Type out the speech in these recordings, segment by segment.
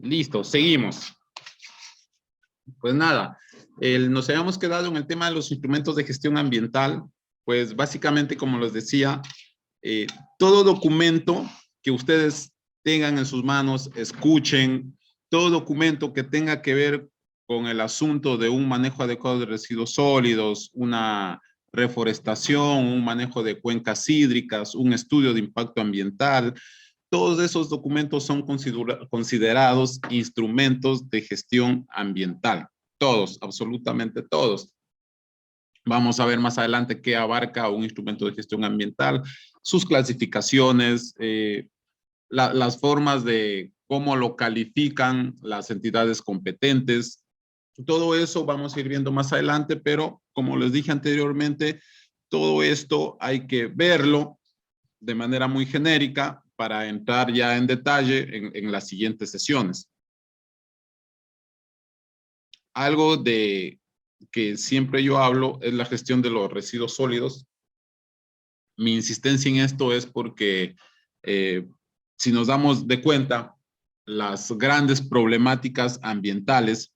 Listo, seguimos. Pues nada, nos habíamos quedado en el tema de los instrumentos de gestión ambiental. Pues básicamente, como les decía, todo documento que ustedes tengan en sus manos, escuchen, todo documento que tenga que ver con el asunto de un manejo adecuado de residuos sólidos, una reforestación, un manejo de cuencas hídricas, un estudio de impacto ambiental, todos esos documentos son considerados instrumentos de gestión ambiental. Todos, absolutamente todos. Vamos a ver más adelante qué abarca un instrumento de gestión ambiental, sus clasificaciones, las formas de cómo lo califican las entidades competentes. Todo eso vamos a ir viendo más adelante, pero como les dije anteriormente, todo esto hay que verlo de manera muy genérica para entrar ya en detalle en las siguientes sesiones. Algo de que siempre yo hablo es la gestión de los residuos sólidos. Mi insistencia en esto es porque si nos damos de cuenta, las grandes problemáticas ambientales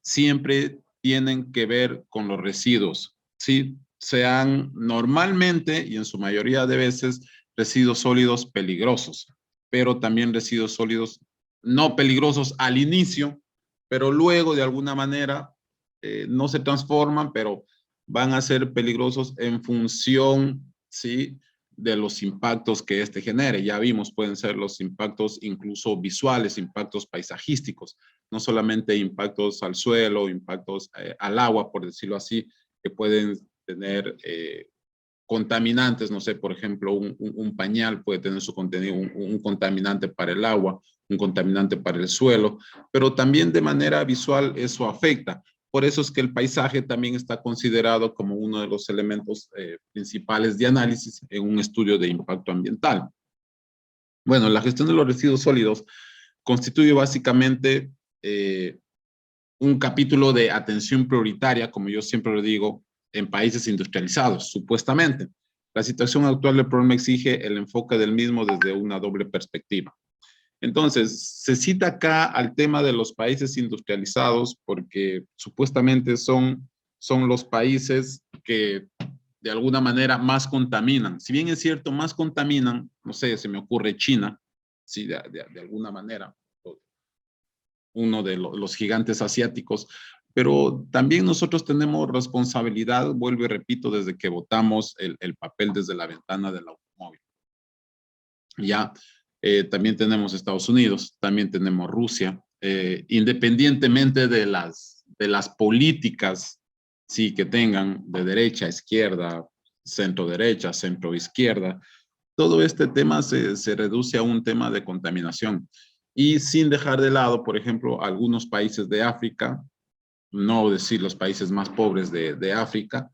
siempre tienen que ver con los residuos, ¿sí? Sean normalmente y en su mayoría de veces residuos sólidos peligrosos, pero también residuos sólidos no peligrosos al inicio, pero luego de alguna manera no se transforman, pero van a ser peligrosos en función, ¿sí?, de los impactos que este genere. Ya vimos, pueden ser los impactos incluso visuales, impactos paisajísticos, no solamente impactos al suelo, impactos al agua, por decirlo así, que pueden tener contaminantes, no sé, por ejemplo, un pañal puede tener su contenido, un contaminante para el agua, un contaminante para el suelo, pero también de manera visual eso afecta. Por eso es que el paisaje también está considerado como uno de los elementos principales de análisis en un estudio de impacto ambiental. Bueno, la gestión de los residuos sólidos constituye básicamente un capítulo de atención prioritaria, como yo siempre lo digo, en países industrializados, supuestamente. La situación actual del problema exige el enfoque del mismo desde una doble perspectiva. Entonces, se cita acá al tema de los países industrializados porque supuestamente son los países que de alguna manera más contaminan. Si bien es cierto, más contaminan, no sé, se me ocurre China, sí, de alguna manera, uno de los gigantes asiáticos, pero también nosotros tenemos responsabilidad, vuelvo y repito, desde que votamos el papel desde la ventana del automóvil. Ya, también tenemos Estados Unidos, también tenemos Rusia, independientemente de las políticas, sí, que tengan de derecha, izquierda, centro derecha, centro izquierda, todo este tema se reduce a un tema de contaminación. Y sin dejar de lado, por ejemplo, algunos países de África, no decir los países más pobres de África,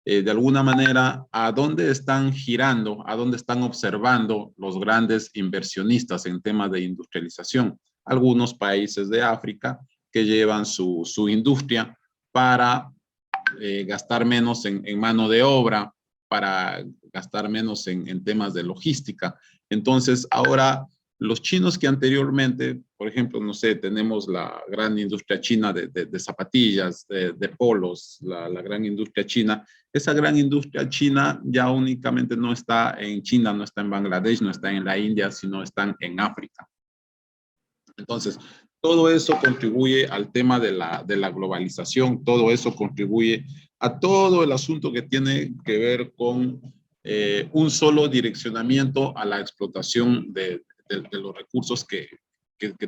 de alguna manera, ¿a dónde están girando, a dónde están observando los grandes inversionistas en temas de industrialización? Algunos países de África que llevan su industria para gastar menos en mano de obra, para gastar menos en temas de logística. Entonces, ahora los chinos que anteriormente, por ejemplo, no sé, tenemos la gran industria china de zapatillas, de polos, la gran industria china. Esa gran industria china ya únicamente no está en China, no está en Bangladesh, no está en la India, sino están en África. Entonces, todo eso contribuye al tema de la globalización, todo eso contribuye a todo el asunto que tiene que ver con un solo direccionamiento a la explotación de los recursos que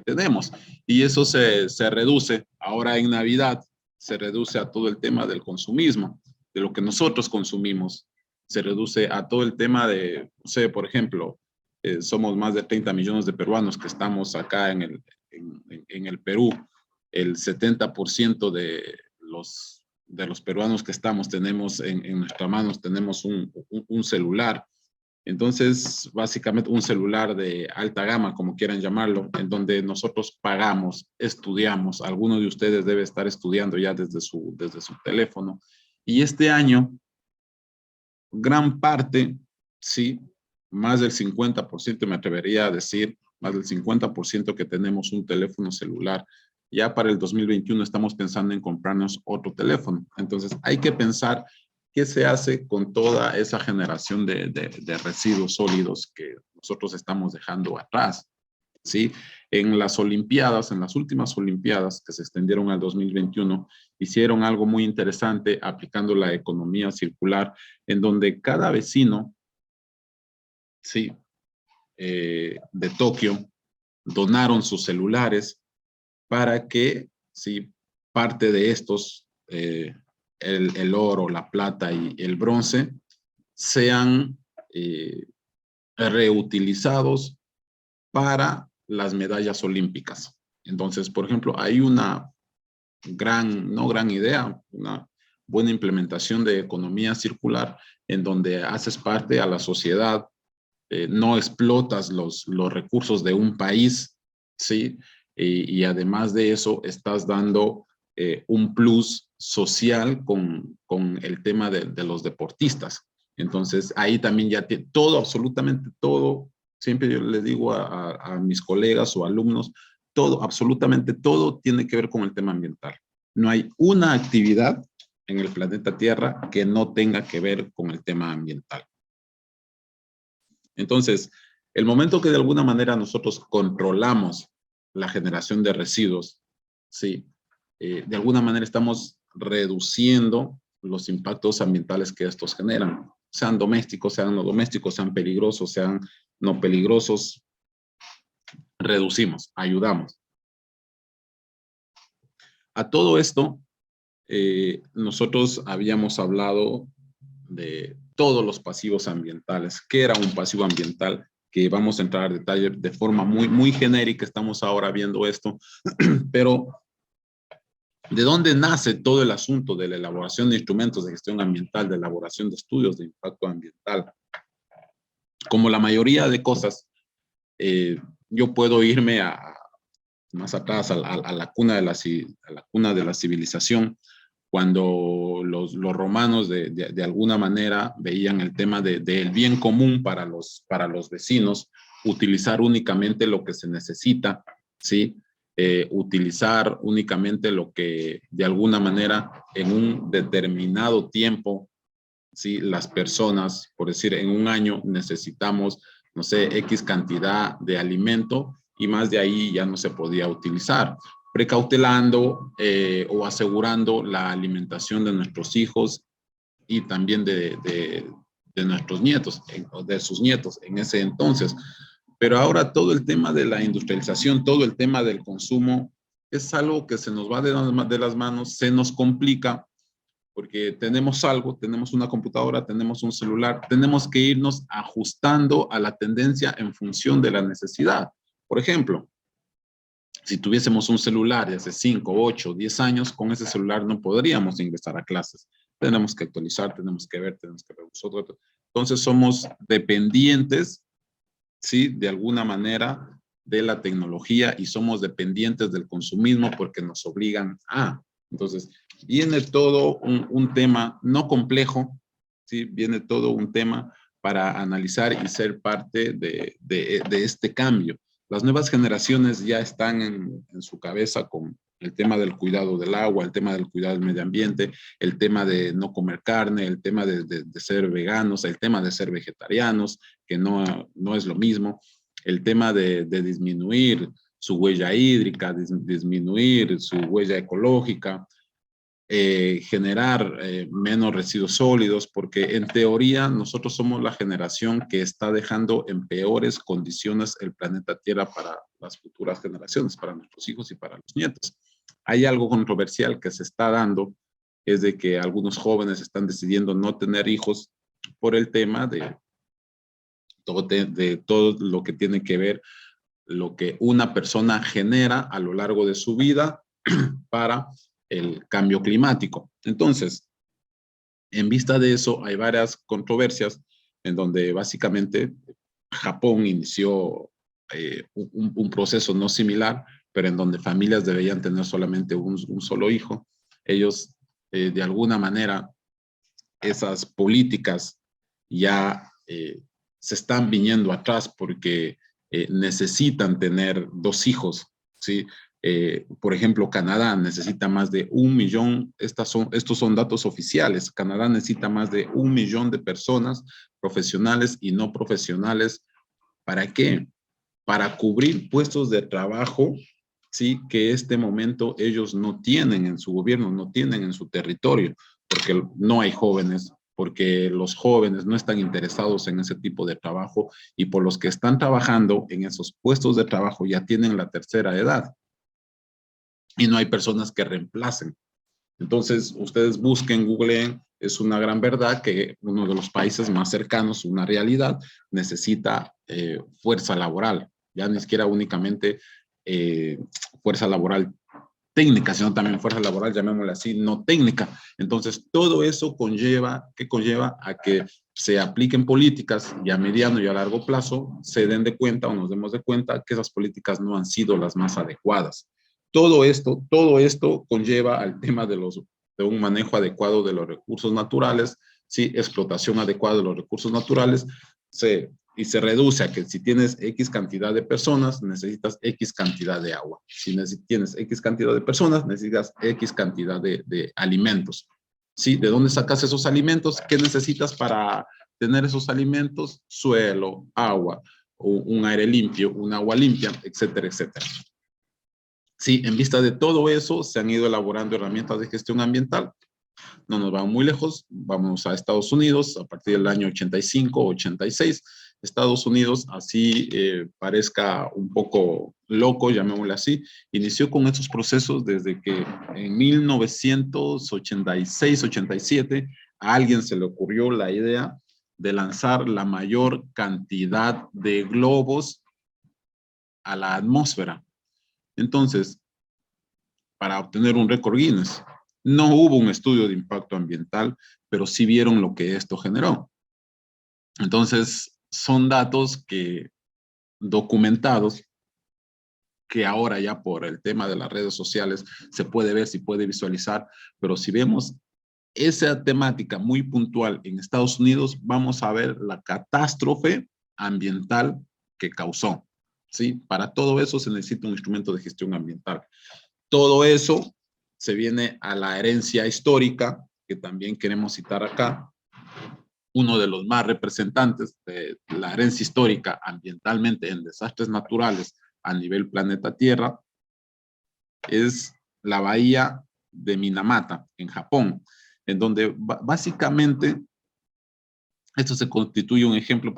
tenemos. Y eso se reduce ahora en Navidad, se reduce a todo el tema del consumismo, de lo que nosotros consumimos, se reduce a todo el tema de, no sé, por ejemplo, somos más de 30 millones de peruanos que estamos acá en el Perú. El 70% de los peruanos que estamos tenemos en nuestras manos, tenemos un celular. Entonces, básicamente un celular de alta gama, como quieran llamarlo, en donde nosotros pagamos, estudiamos. Algunos de ustedes debe estar estudiando ya desde su teléfono. Y este año, gran parte, sí, más del 50% me atrevería a decir, más del 50% que tenemos un teléfono celular. Ya para el 2021 estamos pensando en comprarnos otro teléfono. Entonces hay que pensar qué se hace con toda esa generación de residuos sólidos que nosotros estamos dejando atrás, ¿sí? En las Olimpiadas, en las últimas Olimpiadas que se extendieron al 2021, hicieron algo muy interesante aplicando la economía circular, en donde cada vecino, ¿sí? De Tokio donaron sus celulares para que, ¿sí? Parte de estos, el oro, la plata y el bronce, sean reutilizados para las medallas olímpicas. Entonces, por ejemplo, hay una no gran idea, una buena implementación de economía circular en donde haces parte a la sociedad, no explotas los recursos de un país, ¿sí? Y además de eso, estás dando un plus social con el tema de los deportistas. Entonces, ahí también ya todo, absolutamente todo, siempre yo les digo a mis colegas o alumnos, todo, absolutamente todo tiene que ver con el tema ambiental. No hay una actividad en el planeta Tierra que no tenga que ver con el tema ambiental. Entonces, el momento que de alguna manera nosotros controlamos la generación de residuos, sí, de alguna manera estamos reduciendo los impactos ambientales que estos generan, sean domésticos, sean no domésticos, sean peligrosos, sean no peligrosos, reducimos, ayudamos. A todo esto, nosotros habíamos hablado de todos los pasivos ambientales. ¿Qué era un pasivo ambiental? Que vamos a entrar a detalle de forma muy genérica, estamos ahora viendo esto, pero ¿de dónde nace todo el asunto de la elaboración de instrumentos de gestión ambiental, de elaboración de estudios de impacto ambiental? Como la mayoría de cosas, yo puedo irme más atrás a la cuna de la civilización, cuando los romanos de alguna manera veían el tema del bien común para los vecinos, utilizar únicamente lo que se necesita, ¿sí? Utilizar únicamente lo que de alguna manera en un determinado tiempo, ¿sí? Las personas, por decir, en un año necesitamos, no sé, X cantidad de alimento y más de ahí ya no se podía utilizar, precautelando o asegurando la alimentación de nuestros hijos y también de nuestros nietos, de sus nietos en ese entonces. Pero ahora todo el tema de la industrialización, todo el tema del consumo, es algo que se nos va de las manos, se nos complica, porque tenemos algo, tenemos una computadora, tenemos un celular, tenemos que irnos ajustando a la tendencia en función de la necesidad. Por ejemplo, si tuviésemos un celular de hace 5, 8, 10 años, con ese celular no podríamos ingresar a clases. Tenemos que actualizar, tenemos que ver nosotros. Entonces somos dependientes, ¿sí? De alguna manera de la tecnología y somos dependientes del consumismo porque nos obligan a. Entonces, viene todo un tema no complejo, ¿sí? Viene todo un tema para analizar y ser parte de este cambio. Las nuevas generaciones ya están en su cabeza con el tema del cuidado del agua, el tema del cuidado del medio ambiente, el tema de no comer carne, el tema de ser veganos, el tema de ser vegetarianos, que no es lo mismo, el tema de disminuir su huella hídrica, disminuir su huella ecológica, generar menos residuos sólidos, porque en teoría nosotros somos la generación que está dejando en peores condiciones el planeta Tierra para las futuras generaciones, para nuestros hijos y para los nietos. Hay algo controversial que se está dando, es de que algunos jóvenes están decidiendo no tener hijos por el tema de todo lo que tiene que ver lo que una persona genera a lo largo de su vida para el cambio climático. Entonces, en vista de eso, hay varias controversias en donde básicamente Japón inició un proceso no similar, pero en donde familias deberían tener solamente un solo hijo. Ellos, de alguna manera, esas políticas ya se están viniendo atrás porque necesitan tener 2 hijos, ¿sí? Por ejemplo, Canadá necesita más de 1 millón, estos son datos oficiales, Canadá necesita más de 1 millón de personas profesionales y no profesionales. ¿Para qué? Para cubrir puestos de trabajo, ¿sí? Que este momento ellos no tienen en su gobierno, no tienen en su territorio, porque no hay jóvenes, porque los jóvenes no están interesados en ese tipo de trabajo y por los que están trabajando en esos puestos de trabajo ya tienen la tercera edad y no hay personas que reemplacen. Entonces, ustedes busquen, googleen, es una gran verdad que uno de los países más cercanos, una realidad, necesita fuerza laboral, ya ni siquiera únicamente fuerza laboral técnica, sino también fuerza laboral, llamémosla así, no técnica. Entonces, todo eso conlleva, ¿qué conlleva? A que se apliquen políticas y a mediano y a largo plazo se den de cuenta o nos demos de cuenta que esas políticas no han sido las más adecuadas. Todo esto conlleva al tema de un manejo adecuado de los recursos naturales, ¿sí? Explotación adecuada de los recursos naturales, y se reduce a que si tienes X cantidad de personas, necesitas X cantidad de agua. Si tienes X cantidad de personas, necesitas X cantidad de alimentos. ¿Sí? ¿De dónde sacas esos alimentos? ¿Qué necesitas para tener esos alimentos? Suelo, agua, un aire limpio, un agua limpia, etcétera, etcétera. Sí, en vista de todo eso, se han ido elaborando herramientas de gestión ambiental. No nos vamos muy lejos, vamos a Estados Unidos a partir del año 85, 86. Estados Unidos, así parezca un poco loco, llamémosle así, inició con estos procesos desde que en 1986, 87, a alguien se le ocurrió la idea de lanzar la mayor cantidad de globos a la atmósfera. Entonces, para obtener un récord Guinness. No hubo un estudio de impacto ambiental, pero sí vieron lo que esto generó. Entonces, son datos que documentados que ahora ya por el tema de las redes sociales se puede ver, se puede visualizar, pero si vemos esa temática muy puntual en Estados Unidos, vamos a ver la catástrofe ambiental que causó. ¿Sí? Para todo eso se necesita un instrumento de gestión ambiental. Todo eso se viene a la herencia histórica, que también queremos citar acá. Uno de los más representantes de la herencia histórica ambientalmente en desastres naturales a nivel planeta Tierra es la bahía de Minamata, en Japón, en donde básicamente esto se constituye un ejemplo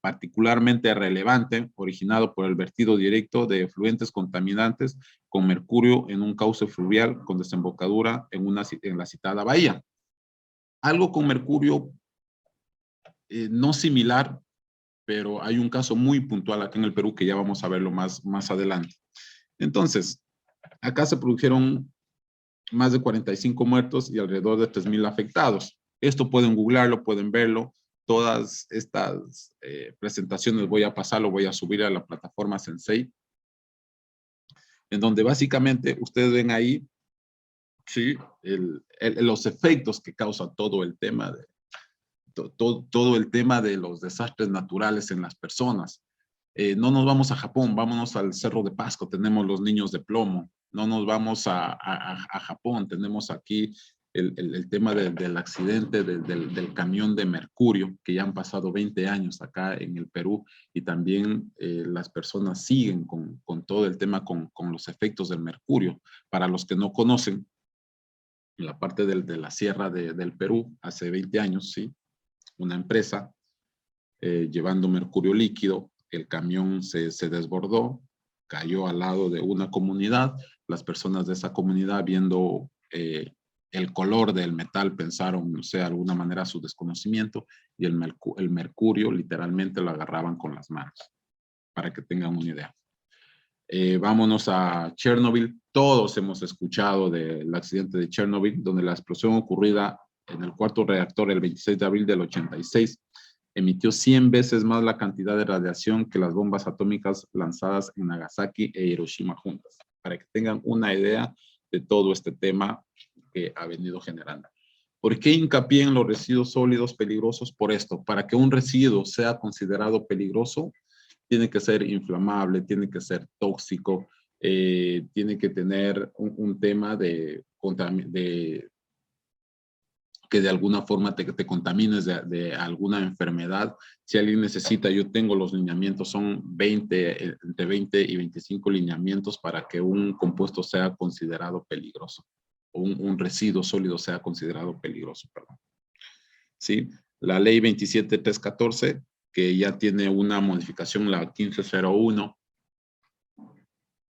particularmente relevante, originado por el vertido directo de efluentes contaminantes con mercurio en un cauce fluvial con desembocadura en la citada bahía. Algo con mercurio no similar, pero hay un caso muy puntual aquí en el Perú que ya vamos a verlo más adelante. Entonces, acá se produjeron más de 45 muertos y alrededor de 3,000 afectados. Esto pueden googlearlo, pueden verlo. Todas estas presentaciones voy a pasarlo, voy a subir a la plataforma Sensei, en donde básicamente ustedes ven ahí, sí, los efectos que causa todo el tema todo el tema de los desastres naturales en las personas. No nos vamos a Japón, vámonos al Cerro de Pasco, tenemos los niños de plomo. No nos vamos a Japón, tenemos aquí el tema del accidente del camión de mercurio, que ya han pasado 20 años acá en el Perú, y también las personas siguen con todo el tema con los efectos del mercurio. Para los que no conocen, en la parte de la sierra del Perú, hace 20 años, ¿sí? Una empresa llevando mercurio líquido, el camión se desbordó, cayó al lado de una comunidad, las personas de esa comunidad viendo el color del metal pensaron, no sé, de alguna manera su desconocimiento, y el mercurio literalmente lo agarraban con las manos, para que tengan una idea. Vámonos a Chernobyl. Todos hemos escuchado del accidente de Chernobyl, donde la explosión ocurrida en el cuarto reactor el 26 de abril del 86 emitió 100 veces más la cantidad de radiación que las bombas atómicas lanzadas en Nagasaki e Hiroshima juntas, para que tengan una idea de todo este tema que ha venido generando. ¿Por qué hincapié en los residuos sólidos peligrosos? Por esto, para que un residuo sea considerado peligroso, tiene que ser inflamable, tiene que ser tóxico, tiene que tener un tema que de alguna forma te contamines de alguna enfermedad. Si alguien necesita, yo tengo los lineamientos, son 20, entre 20 y 25 lineamientos para que un compuesto sea considerado peligroso, o un residuo sólido sea considerado peligroso, perdón. ¿Sí? La ley 27314, que ya tiene una modificación, la 1501,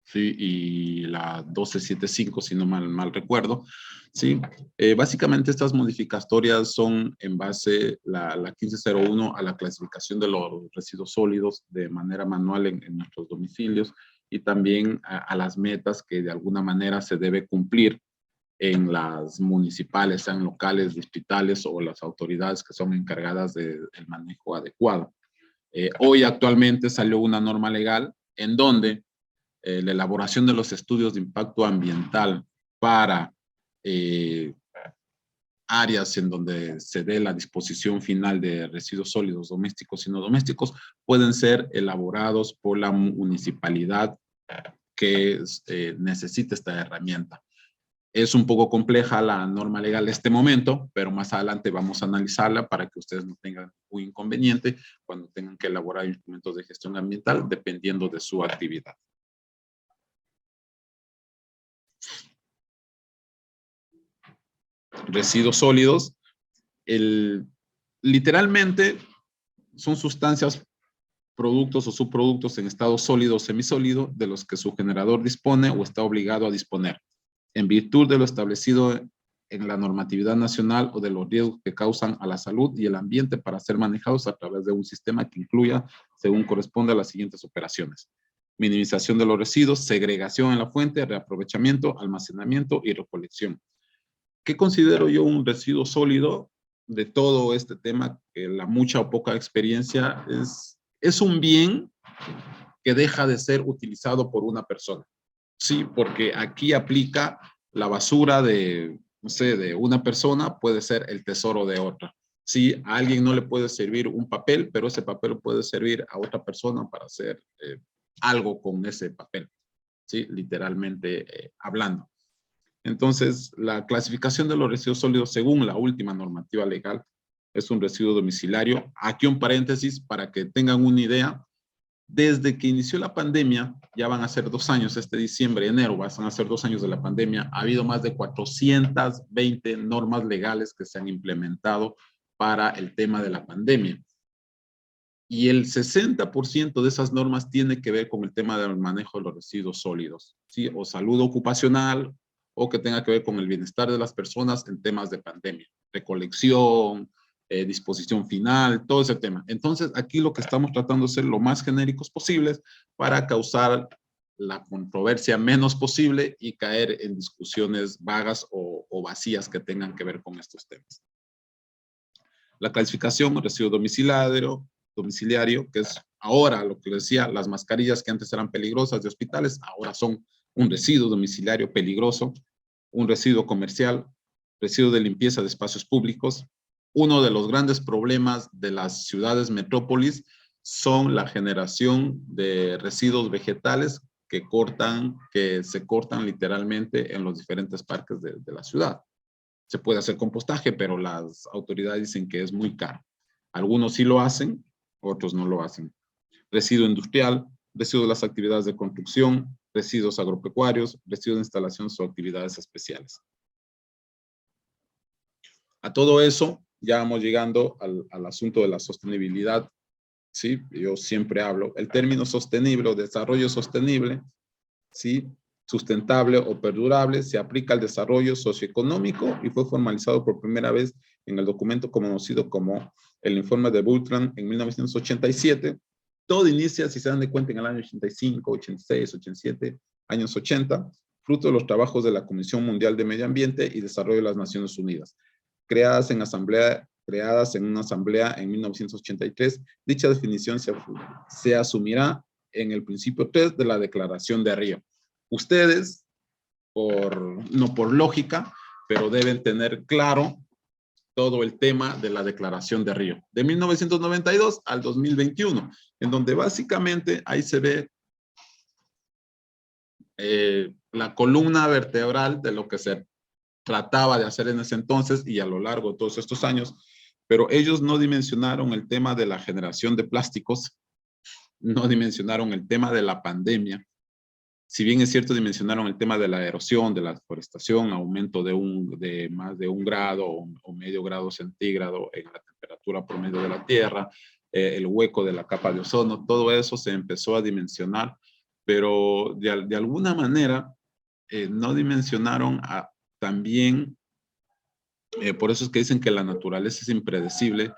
¿sí? Y la 1275, si no mal recuerdo, ¿sí? Básicamente estas modificatorias son en base, la 1501, a la clasificación de los residuos sólidos de manera manual en nuestros domicilios, y también a las metas que de alguna manera se debe cumplir en las municipales, sean locales, distritales, o las autoridades que son encargadas del manejo adecuado. Hoy actualmente salió una norma legal en donde la elaboración de los estudios de impacto ambiental para áreas en donde se dé la disposición final de residuos sólidos domésticos y no domésticos pueden ser elaborados por la municipalidad que necesita esta herramienta. Es un poco compleja la norma legal en este momento, pero más adelante vamos a analizarla para que ustedes no tengan un inconveniente cuando tengan que elaborar instrumentos de gestión ambiental dependiendo de su actividad. Residuos sólidos, literalmente son sustancias, productos o subproductos en estado sólido o semisólido de los que su generador dispone o está obligado a disponer, en virtud de lo establecido en la normatividad nacional o de los riesgos que causan a la salud y el ambiente, para ser manejados a través de un sistema que incluya, según corresponde, a las siguientes operaciones: minimización de los residuos, segregación en la fuente, reaprovechamiento, almacenamiento y recolección. ¿Qué considero yo un residuo sólido de todo este tema? Que la mucha o poca experiencia es un bien que deja de ser utilizado por una persona. Sí, porque aquí aplica la basura de, no sé, de una persona, puede ser el tesoro de otra. Sí, a alguien no le puede servir un papel, pero ese papel puede servir a otra persona para hacer algo con ese papel. Sí, literalmente hablando. Entonces, la clasificación de los residuos sólidos según la última normativa legal es un residuo domiciliario. Aquí un paréntesis para que tengan una idea. Desde que inició la pandemia, ya van a ser 2 años, este diciembre, enero, van a ser 2 años de la pandemia, ha habido más de 420 normas legales que se han implementado para el tema de la pandemia. Y el 60% de esas normas tiene que ver con el tema del manejo de los residuos sólidos, ¿sí? O salud ocupacional, o que tenga que ver con el bienestar de las personas en temas de pandemia, recolección, disposición final, todo ese tema. Entonces, aquí lo que estamos tratando de ser lo más genéricos posibles para causar la controversia menos posible y caer en discusiones vagas o vacías que tengan que ver con estos temas. La clasificación, residuo domiciliario, que es ahora lo que les decía, las mascarillas que antes eran peligrosas de hospitales, ahora son un residuo domiciliario peligroso, un residuo comercial, residuo de limpieza de espacios públicos. Uno de los grandes problemas de las ciudades metrópolis son la generación de residuos vegetales que se cortan literalmente en los diferentes parques de la ciudad. Se puede hacer compostaje, pero las autoridades dicen que es muy caro. Algunos sí lo hacen, otros no lo hacen. Residuo industrial, residuo de las actividades de construcción, residuos agropecuarios, residuos de instalaciones o actividades especiales. A todo eso ya vamos llegando al asunto de la sostenibilidad. ¿Sí? Yo siempre hablo, el término sostenible o desarrollo sostenible, ¿sí?, sustentable o perdurable, se aplica al desarrollo socioeconómico y fue formalizado por primera vez en el documento conocido como el Informe de Brundtland en 1987. Todo inicia, si se dan de cuenta, en el año 85, 86, 87, años 80, fruto de los trabajos de la Comisión Mundial de Medio Ambiente y Desarrollo de las Naciones Unidas, creadas en una asamblea en 1983. Dicha definición se asumirá en el principio 3 de la Declaración de Río. Ustedes, no por lógica, pero deben tener claro todo el tema de la Declaración de Río, de 1992 al 2021, en donde básicamente ahí se ve la columna vertebral de lo que se trataba de hacer en ese entonces y a lo largo de todos estos años, pero ellos no dimensionaron el tema de la generación de plásticos, no dimensionaron el tema de la pandemia. Si bien es cierto, dimensionaron el tema de la erosión, de la deforestación, aumento de más de 1 grado o medio grado centígrado en la temperatura promedio de la Tierra, el hueco de la capa de ozono, todo eso se empezó a dimensionar, pero de alguna manera no dimensionaron también, por eso es que dicen que la naturaleza es impredecible,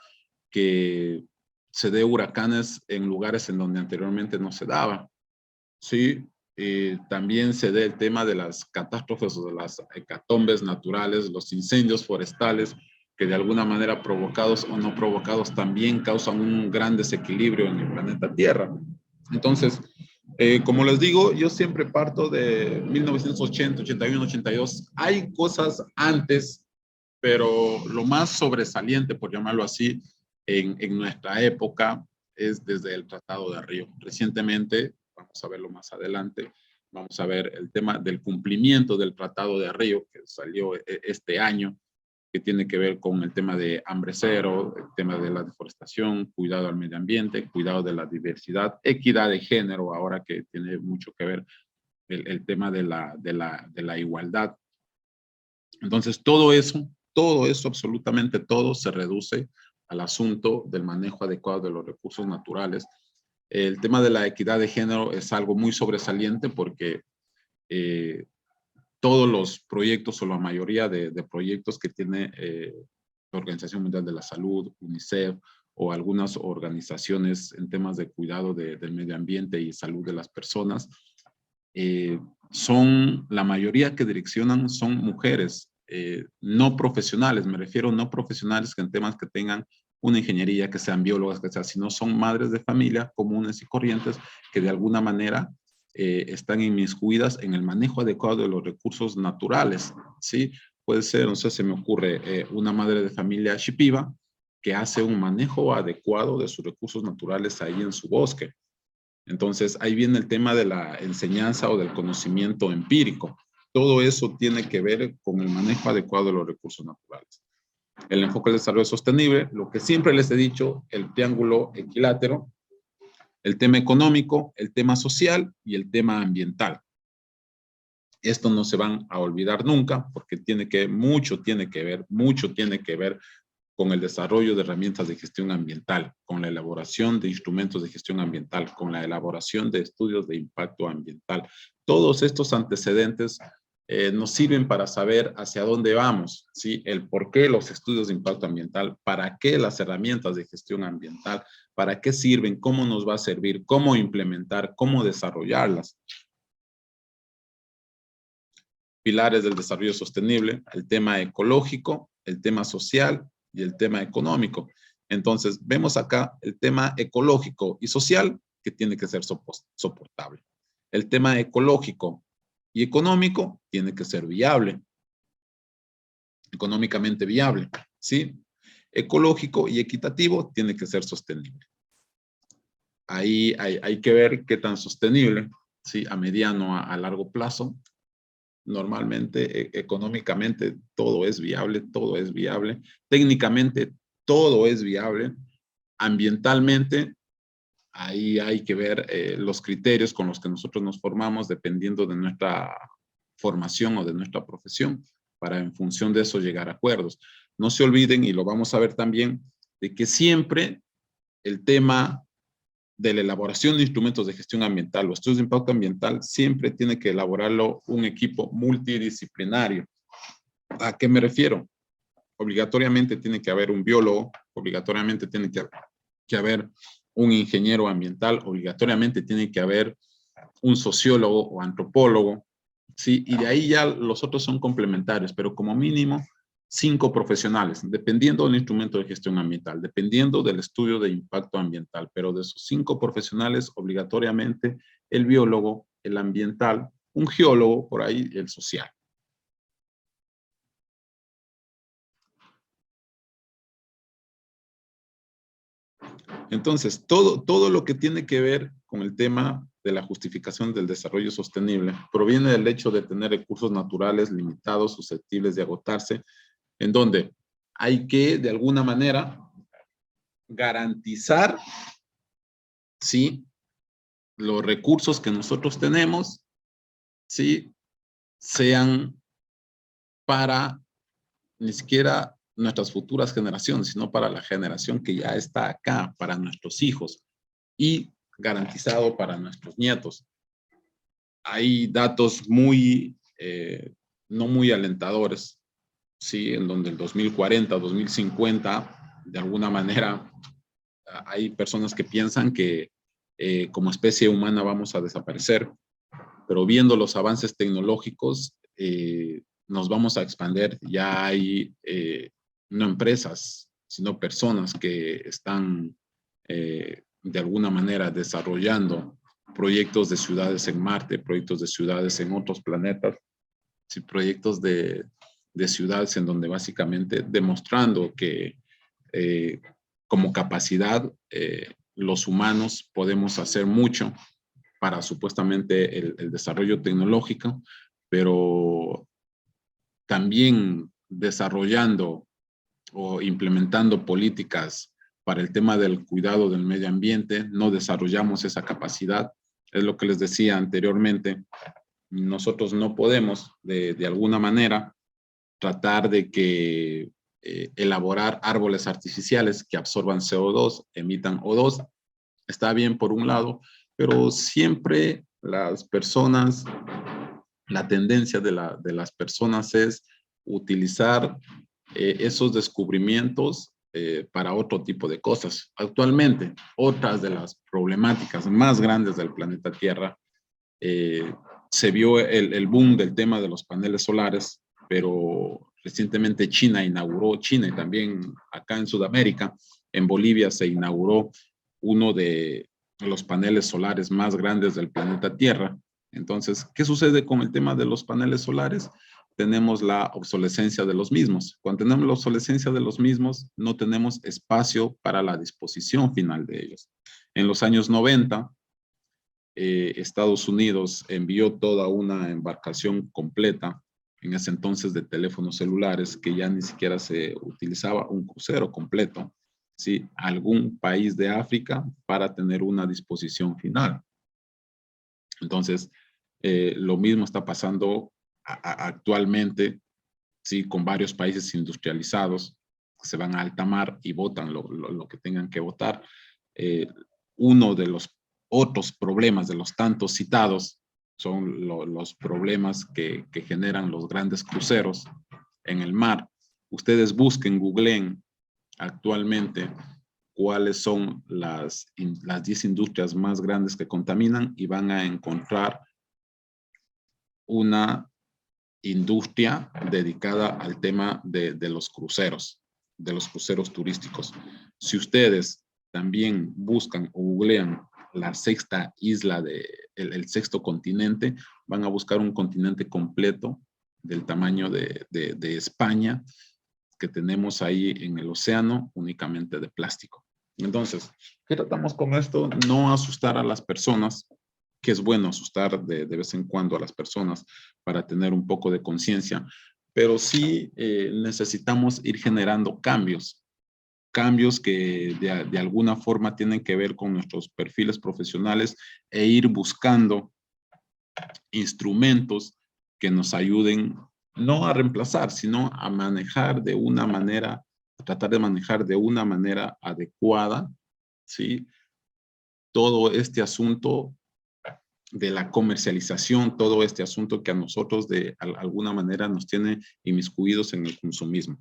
que se dé huracanes en lugares en donde anteriormente no se daba. Sí, también se dé el tema de las catástrofes o de las hecatombes naturales, los incendios forestales, que de alguna manera provocados o no provocados también causan un gran desequilibrio en el planeta Tierra. Entonces, como les digo, yo siempre parto de 1980, 81, 82. Hay cosas antes, pero lo más sobresaliente, por llamarlo así, en nuestra época es desde el Tratado de Río. Recientemente, vamos a verlo más adelante, vamos a ver el tema del cumplimiento del Tratado de Río que salió este año, que tiene que ver con el tema de hambre cero, el tema de la deforestación, cuidado al medio ambiente, cuidado de la diversidad, equidad de género, ahora que tiene mucho que ver el tema de la igualdad. Entonces, todo eso, absolutamente todo, se reduce al asunto del manejo adecuado de los recursos naturales. El tema de la equidad de género es algo muy sobresaliente porque todos los proyectos o la mayoría de proyectos que tiene la Organización Mundial de la Salud, UNICEF o algunas organizaciones en temas de cuidado del medio ambiente y salud de las personas, la mayoría que direccionan son mujeres, no profesionales, me refiero no profesionales que en temas que tengan una ingeniería, que sean biólogas, que sean, sino son madres de familia comunes y corrientes que de alguna manera están inmiscuidas en el manejo adecuado de los recursos naturales, ¿sí? Puede ser, no sé, se me ocurre una madre de familia shipiba que hace un manejo adecuado de sus recursos naturales ahí en su bosque. Entonces, ahí viene el tema de la enseñanza o del conocimiento empírico. Todo eso tiene que ver con el manejo adecuado de los recursos naturales. El enfoque del desarrollo sostenible, lo que siempre les he dicho, el triángulo equilátero, el tema económico, el tema social y el tema ambiental. Esto no se van a olvidar nunca porque mucho tiene que ver con el desarrollo de herramientas de gestión ambiental, con la elaboración de instrumentos de gestión ambiental, con la elaboración de estudios de impacto ambiental. Todos estos antecedentes nos sirven para saber hacia dónde vamos, ¿sí? El por qué los estudios de impacto ambiental, para qué las herramientas de gestión ambiental, para qué sirven, cómo nos va a servir, cómo implementar, cómo desarrollarlas. Pilares del desarrollo sostenible, el tema ecológico, el tema social y el tema económico. Entonces, vemos acá el tema ecológico y social que tiene que ser soportable. El tema ecológico y económico tiene que ser viable, económicamente viable, ¿sí? Ecológico y equitativo tiene que ser sostenible. Ahí hay que ver qué tan sostenible, ¿sí? A mediano, a largo plazo. Normalmente, económicamente, todo es viable, técnicamente, todo es viable, ambientalmente, ahí hay que ver los criterios con los que nosotros nos formamos dependiendo de nuestra formación o de nuestra profesión, para en función de eso llegar a acuerdos. No se olviden, y lo vamos a ver también, de que siempre el tema de la elaboración de instrumentos de gestión ambiental o estudios de impacto ambiental siempre tiene que elaborarlo un equipo multidisciplinario. ¿A qué me refiero? Obligatoriamente tiene que haber un biólogo, obligatoriamente tiene que haber un ingeniero ambiental, obligatoriamente tiene que haber un sociólogo o antropólogo, ¿sí? Y de ahí ya los otros son complementarios, pero como mínimo 5 profesionales, dependiendo del instrumento de gestión ambiental, dependiendo del estudio de impacto ambiental, pero de esos 5 profesionales, obligatoriamente el biólogo, el ambiental, un geólogo, por ahí el social. Entonces, todo lo que tiene que ver con el tema de la justificación del desarrollo sostenible proviene del hecho de tener recursos naturales limitados, susceptibles de agotarse, en donde hay que, de alguna manera, garantizar, ¿sí?, los recursos que nosotros tenemos, ¿sí?, sean para ni siquiera nuestras futuras generaciones, sino para la generación que ya está acá, para nuestros hijos y garantizado para nuestros nietos. Hay datos no muy alentadores, ¿sí? En donde el 2040, 2050, de alguna manera, hay personas que piensan que como especie humana vamos a desaparecer, pero viendo los avances tecnológicos, nos vamos a expandir. Ya hay no empresas, sino personas que están de alguna manera desarrollando proyectos de ciudades en Marte, proyectos de ciudades en otros planetas, sí, proyectos de ciudades en donde básicamente demostrando que eh, como capacidad los humanos podemos hacer mucho para supuestamente el desarrollo tecnológico, pero también desarrollando o implementando políticas para el tema del cuidado del medio ambiente, no desarrollamos esa capacidad. Es lo que les decía anteriormente, nosotros no podemos de alguna manera tratar de que elaborar árboles artificiales que absorban CO2, emitan O2. Está bien por un lado, pero siempre las personas, la tendencia de las personas es utilizar esos descubrimientos para otro tipo de cosas. Actualmente, otras de las problemáticas más grandes del planeta Tierra, eh, se vio el boom del tema de los paneles solares, pero recientemente China y también acá en Sudamérica, en Bolivia se inauguró uno de los paneles solares más grandes del planeta Tierra. Entonces, ¿qué sucede con el tema de los paneles solares? Tenemos la obsolescencia de los mismos. Cuando tenemos la obsolescencia de los mismos, no tenemos espacio para la disposición final de ellos. En los años 90, Estados Unidos envió toda una embarcación completa, en ese entonces de teléfonos celulares, que ya ni siquiera se utilizaba un crucero completo, ¿sí?, a algún país de África para tener una disposición final. Entonces, lo mismo está pasando actualmente, ¿sí?, con varios países industrializados que se van a alta mar y votan lo que tengan que votar. Uno de los otros problemas de los tantos citados son los problemas que generan los grandes cruceros en el mar. Ustedes busquen, googleen actualmente cuáles son las 10 industrias más grandes que contaminan y van a encontrar una industria dedicada al tema de los cruceros turísticos. Si ustedes también buscan o googlean la sexta isla el sexto continente, van a buscar un continente completo del tamaño de España que tenemos ahí en el océano únicamente de plástico. Entonces, ¿qué tratamos con esto? No asustar a las personas, que es bueno asustar de vez en cuando a las personas para tener un poco de conciencia, pero sí necesitamos ir generando cambios que de alguna forma tienen que ver con nuestros perfiles profesionales e ir buscando instrumentos que nos ayuden no a reemplazar, sino a manejar de una manera, a tratar de manejar de una manera adecuada, ¿sí?, todo este asunto de la comercialización, todo este asunto que a nosotros de alguna manera nos tiene inmiscuidos en el consumismo.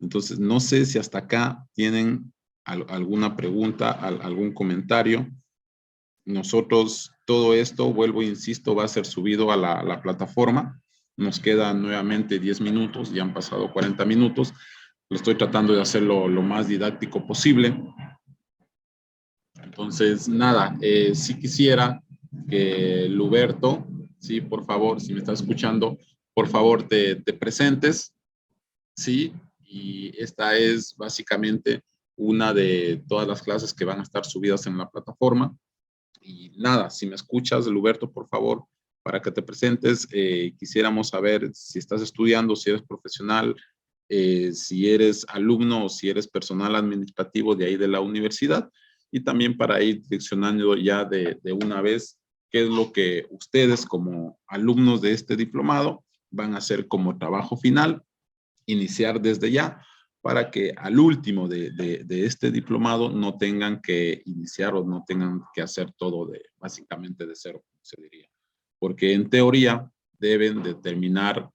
Entonces, no sé si hasta acá tienen alguna pregunta, algún comentario. Nosotros, todo esto, vuelvo e insisto, va a ser subido a la plataforma. Nos quedan nuevamente 10 minutos, ya han pasado 40 minutos. Lo estoy tratando de hacerlo lo más didáctico posible. Entonces, nada, sí quisiera que Luberto, sí, por favor, si me estás escuchando, por favor te presentes, sí, y esta es básicamente una de todas las clases que van a estar subidas en la plataforma. Y nada, si me escuchas, Luberto, por favor, para que te presentes, quisiéramos saber si estás estudiando, si eres profesional, si eres alumno o si eres personal administrativo de ahí de la universidad, y también para ir direccionando ya de una vez qué es lo que ustedes como alumnos de este diplomado van a hacer como trabajo final, iniciar desde ya, para que al último de este diplomado no tengan que iniciar o no tengan que hacer todo básicamente de cero, se diría. Porque en teoría deben de terminar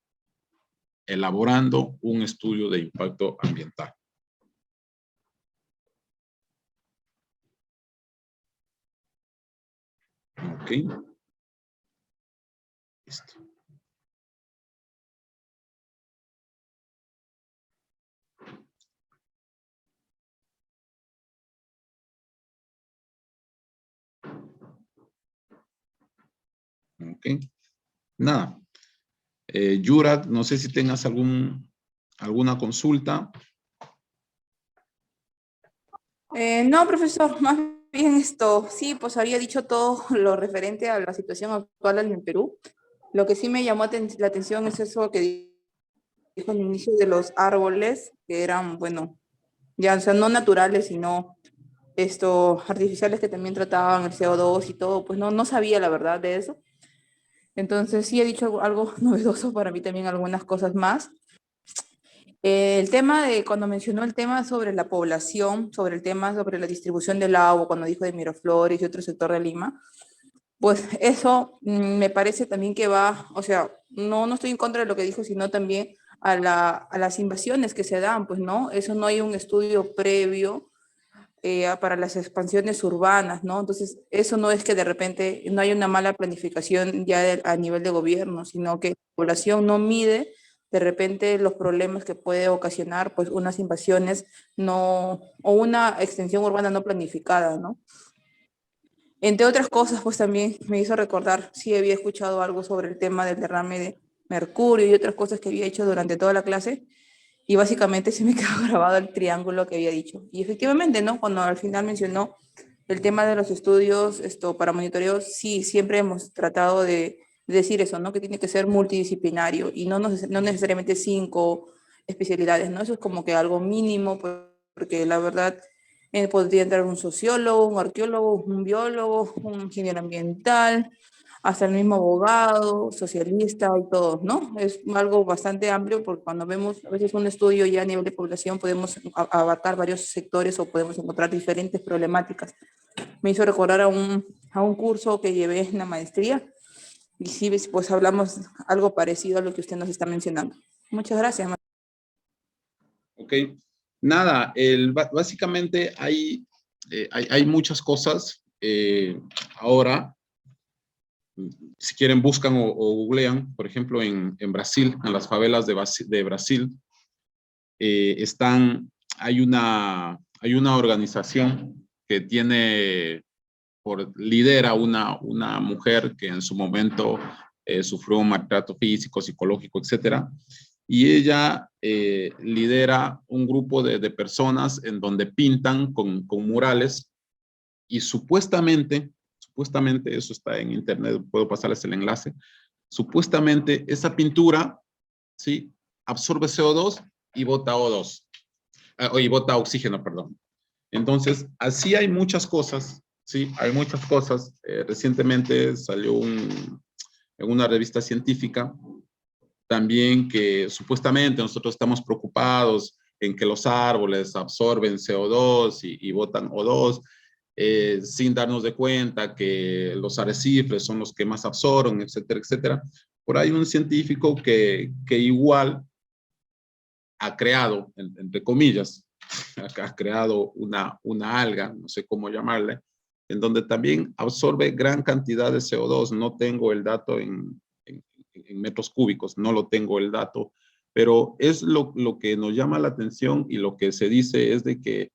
elaborando un estudio de impacto ambiental. Ok. Listo. Ok. Nada. Yurat, no sé si tengas alguna consulta. No, profesor, más bien esto, sí, pues había dicho todo lo referente a la situación actual en el Perú. Lo que sí me llamó la atención es eso que dijo al inicio de los árboles, que eran, bueno, ya, o sea, no naturales, sino artificiales que también trataban el CO2 y todo, pues no sabía la verdad de eso. Entonces sí he dicho algo novedoso para mí también, algunas cosas más. El tema de cuando mencionó el tema sobre la población, sobre el tema sobre la distribución del agua, cuando dijo de Miraflores y otro sector de Lima, pues eso me parece también que va, o sea, no estoy en contra de lo que dijo, sino también a las invasiones que se dan, pues no, eso no hay un estudio previo para las expansiones urbanas, ¿no? Entonces, eso no es que de repente no hay una mala planificación ya a nivel de gobierno, sino que la población no mide de repente los problemas que puede ocasionar pues unas invasiones no, o una extensión urbana no planificada, ¿no? Entre otras cosas, pues también me hizo recordar, sí había escuchado algo sobre el tema del derrame de mercurio y otras cosas que había hecho durante toda la clase, y básicamente se me quedó grabado el triángulo que había dicho. Y efectivamente, ¿no? Cuando al final mencionó el tema de los estudios para monitoreo, sí, siempre hemos tratado de decir eso, ¿no? Que tiene que ser multidisciplinario y no necesariamente 5 especialidades, ¿no? Eso es como que algo mínimo, porque la verdad podría entrar un sociólogo, un arqueólogo, un biólogo, un ingeniero ambiental, hasta el mismo abogado, socialista y todo, ¿no? Es algo bastante amplio porque cuando vemos a veces un estudio ya a nivel de población podemos abarcar varios sectores o podemos encontrar diferentes problemáticas. Me hizo recordar a un curso que llevé en la maestría y sí, pues hablamos algo parecido a lo que usted nos está mencionando. Muchas gracias. Ok. Nada, básicamente hay muchas cosas. Ahora, si quieren, buscan o googlean, por ejemplo, en Brasil, en las favelas de Brasil, hay una organización que lidera una mujer que en su momento sufrió un maltrato físico, psicológico, etcétera. Y ella lidera un grupo de personas en donde pintan con murales y supuestamente, eso está en internet, puedo pasarles el enlace, supuestamente esa pintura, ¿sí? Absorbe CO2 y bota O2, y bota oxígeno, perdón. Entonces, así hay muchas cosas, ¿sí? Hay muchas cosas. Recientemente salió en una revista científica también que supuestamente nosotros estamos preocupados en que los árboles absorben CO2 y botan O2, sin darnos de cuenta que los arrecifes son los que más absorben, etcétera, etcétera. Por ahí un científico que igual ha creado, entre comillas, ha creado una alga, no sé cómo llamarle, en donde también absorbe gran cantidad de CO2. No tengo el dato en metros cúbicos, no lo tengo el dato, pero es lo que nos llama la atención y lo que se dice es de que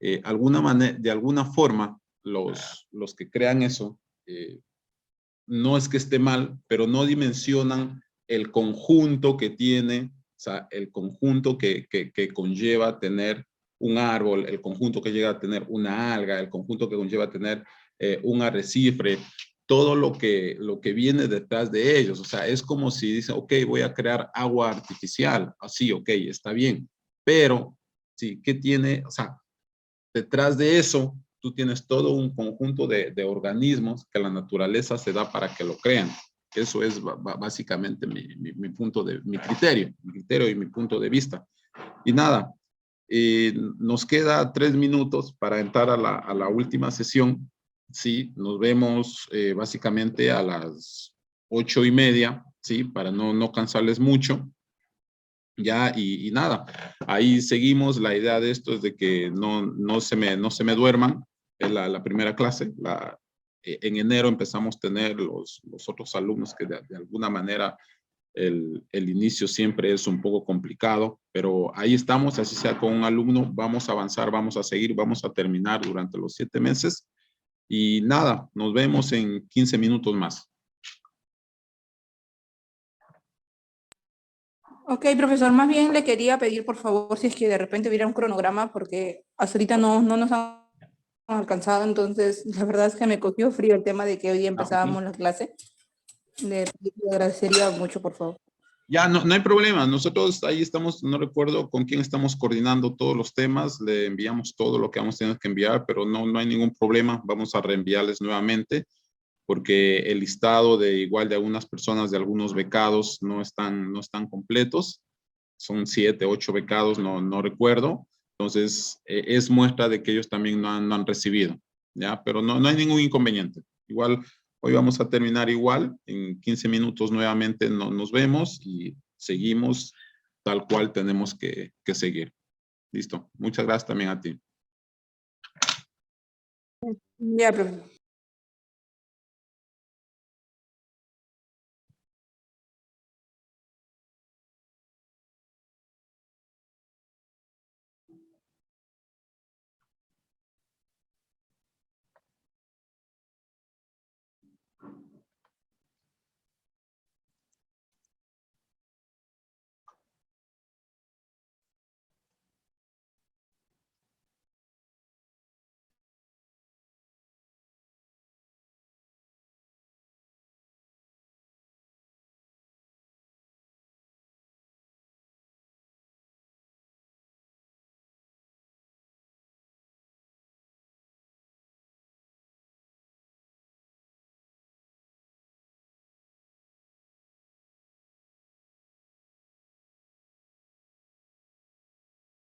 de alguna forma los que crean eso, no es que esté mal, pero no dimensionan el conjunto que tiene, sea, el conjunto que conlleva tener un árbol, el conjunto que llega a tener una alga, el conjunto que conlleva tener un arrecife, todo lo que viene detrás de ellos. O sea, es como si dicen, ok, voy a crear agua artificial. Así, ok, está bien. Pero, sí, ¿qué tiene? O sea, detrás de eso, tú tienes todo un conjunto de organismos que la naturaleza se da para que lo crean. Eso es básicamente mi punto de, mi criterio y mi punto de vista. Y nada, nos queda 3 minutos para entrar a la última sesión. Sí, nos vemos básicamente a las 8:30, sí, para no cansarles mucho. Ya, y nada, ahí seguimos. La idea de esto es de que no se me duerman. Es la primera clase. En enero empezamos a tener los otros alumnos que de alguna manera el inicio siempre es un poco complicado, pero ahí estamos, así sea con un alumno, vamos a avanzar, vamos a seguir, vamos a terminar durante los 7 meses. Y nada, nos vemos en 15 minutos más. Ok, profesor, más bien le quería pedir, por favor, si es que de repente hubiera un cronograma, porque hasta ahorita no nos han alcanzado, entonces la verdad es que me cogió frío el tema de que hoy día Ah, ok. empezábamos la clase. Le agradecería mucho, por favor. Ya, no hay problema. Nosotros ahí estamos, no recuerdo con quién estamos coordinando todos los temas. Le enviamos todo lo que vamos a tener que enviar, pero no hay ningún problema. Vamos a reenviarles nuevamente porque el listado de igual de algunas personas, de algunos becados, no están completos. Son 7, 8 becados, no recuerdo. Entonces, es muestra de que ellos también no han recibido, ¿ya? Pero no hay ningún inconveniente. Igual, hoy vamos a terminar igual. En 15 minutos nuevamente nos vemos y seguimos tal cual tenemos que seguir. Listo. Muchas gracias también a ti. Ya, profesor.